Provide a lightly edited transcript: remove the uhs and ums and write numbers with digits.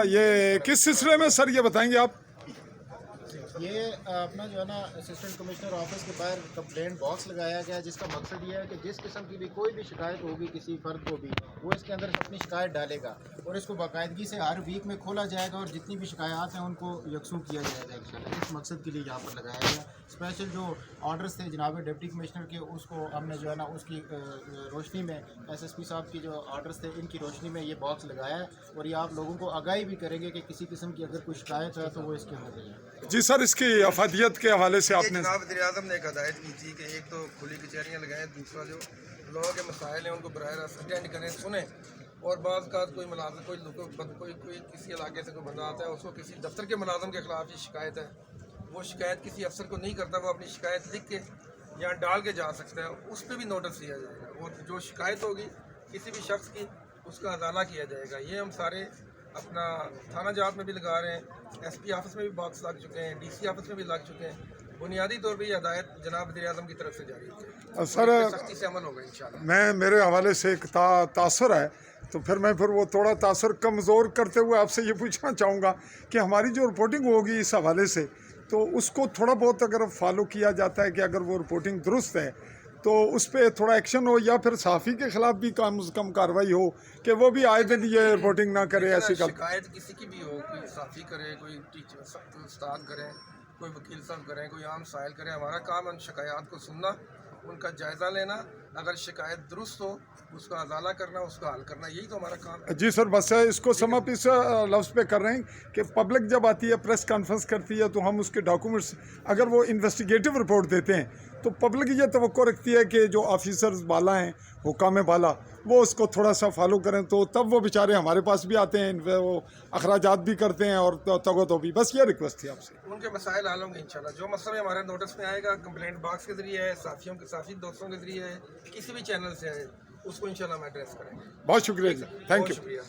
ये किस सिलसिले में सर ये बताएंगे आप? ये अपना जो है ना असिस्टेंट कमिश्नर ऑफिस के बाहर कंप्लेंट बॉक्स लगाया गया है, जिसका मकसद ये है कि जिस किस्म की भी कोई भी शिकायत होगी किसी फर्द को भी, वो इसके अंदर अपनी शिकायत डालेगा और इसको बाकायदगी से हर वीक में खोला जाएगा और जितनी भी शिकायत हैं उनको यकसू किया जाएगा इंशाल्लाह। इस मकसद के लिए यहाँ पर लगाया गया। स्पेशल जो ऑर्डर्स थे जनाब डिप्टी कमिश्नर के, उसको हमने जो है ना उसकी रोशनी में SSP साहब की जो ऑर्डर्स थे इनकी रोशनी में ये बॉक्स लगाया है और ये आप लोगों को आगाही भी करेंगे कि किसी किस्म की अगर कोई शिकायत है तो वो इसके अंदर दें। जी सर, इसकी अफादियत के हवाले से आपने जनाब वज़ीर-ए-आज़म ने एक हदायत की थी कि एक तो खुली कचहरियाँ लगाएं, दूसरा जो लोगों के मसाइल हैं उनको बराह रास्त अटेंड करें, सुनें। और बाज़ का कोई मुलाज़िम कोई किसी इलाके से कोई बंदा आता है, उसको किसी दफ्तर के मुलाज़िम के ख़िलाफ़ ये शिकायत है, वो शिकायत किसी अफसर को नहीं करता, वो अपनी शिकायत लिख के या डाल के जा सकता है, उस पर भी नोटिस लिया जाएगा और जो शिकायत होगी किसी भी शख्स की उसका अदाला किया जाएगा। ये हम सारे अपना थाना जात में भी लगा रहे हैं, SP ऑफिस में भी बॉक्स लग चुके हैं, DC ऑफिस में भी लग चुके हैं। बुनियादी तौर पे ये हदायत जनाब वज़ीर-ए-आज़म की तरफ से जारी है सर, सख्ती से अमल होगा इंशाल्लाह। मेरे हवाले से एक तासुर है, तो फिर मैं वो थोड़ा तासुर कमज़ोर करते हुए आपसे ये पूछना चाहूँगा कि हमारी जो रिपोर्टिंग होगी इस हवाले से, तो उसको थोड़ा बहुत अगर फॉलो किया जाता है कि अगर वो रिपोर्टिंग दुरुस्त है तो उस पर थोड़ा एक्शन हो, या फिर सहाफ़ी के ख़िलाफ़ भी कम से कम कार्रवाई हो कि वो भी आए दिन ये रिपोर्टिंग ना करे। ऐसी शिकायत किसी की भी हो, कोई सहाफ़ी करे, कोई टीचर उस्ताद करें, कोई वकील साहब करें, कोई आम साइल करें, हमारा काम है शिकायत को सुनना, उनका जायज़ा लेना, अगर शिकायत दुरुस्त हो उसका अजाला करना, उसका हल करना, यही तो हमारा काम है। जी सर, बस इसको सम अप इस लफ्ज़ पे कर रहे हैं कि पब्लिक जब आती है, प्रेस कॉन्फ्रेंस करती है, तो हम उसके डॉक्यूमेंट्स अगर वो इन्वेस्टिगेटिव रिपोर्ट देते हैं तो पब्लिक ये तवक्को रखती है कि जो ऑफिसर्स बाला हैं, हुकाम बाला, वो उसको थोड़ा सा फॉलो करें, तो तब वो बेचारे हमारे पास भी आते हैं, वो अखराजात भी करते हैं और तगो तो भी। बस ये रिक्वेस्ट थी आपसे। उनके मसाइल हल होंगे इंशाल्लाह। जो मसला हमारे नोटिस में आएगा, कंप्लेंट बॉक्स के ज़रिए है, साथी दोस्तों के ज़रिए है, किसी भी चैनल से है, उसको इंशाल्लाह हम एड्रेस करेंगे। बहुत शुक्रिया जी, थैंक यू। शुक्रिया।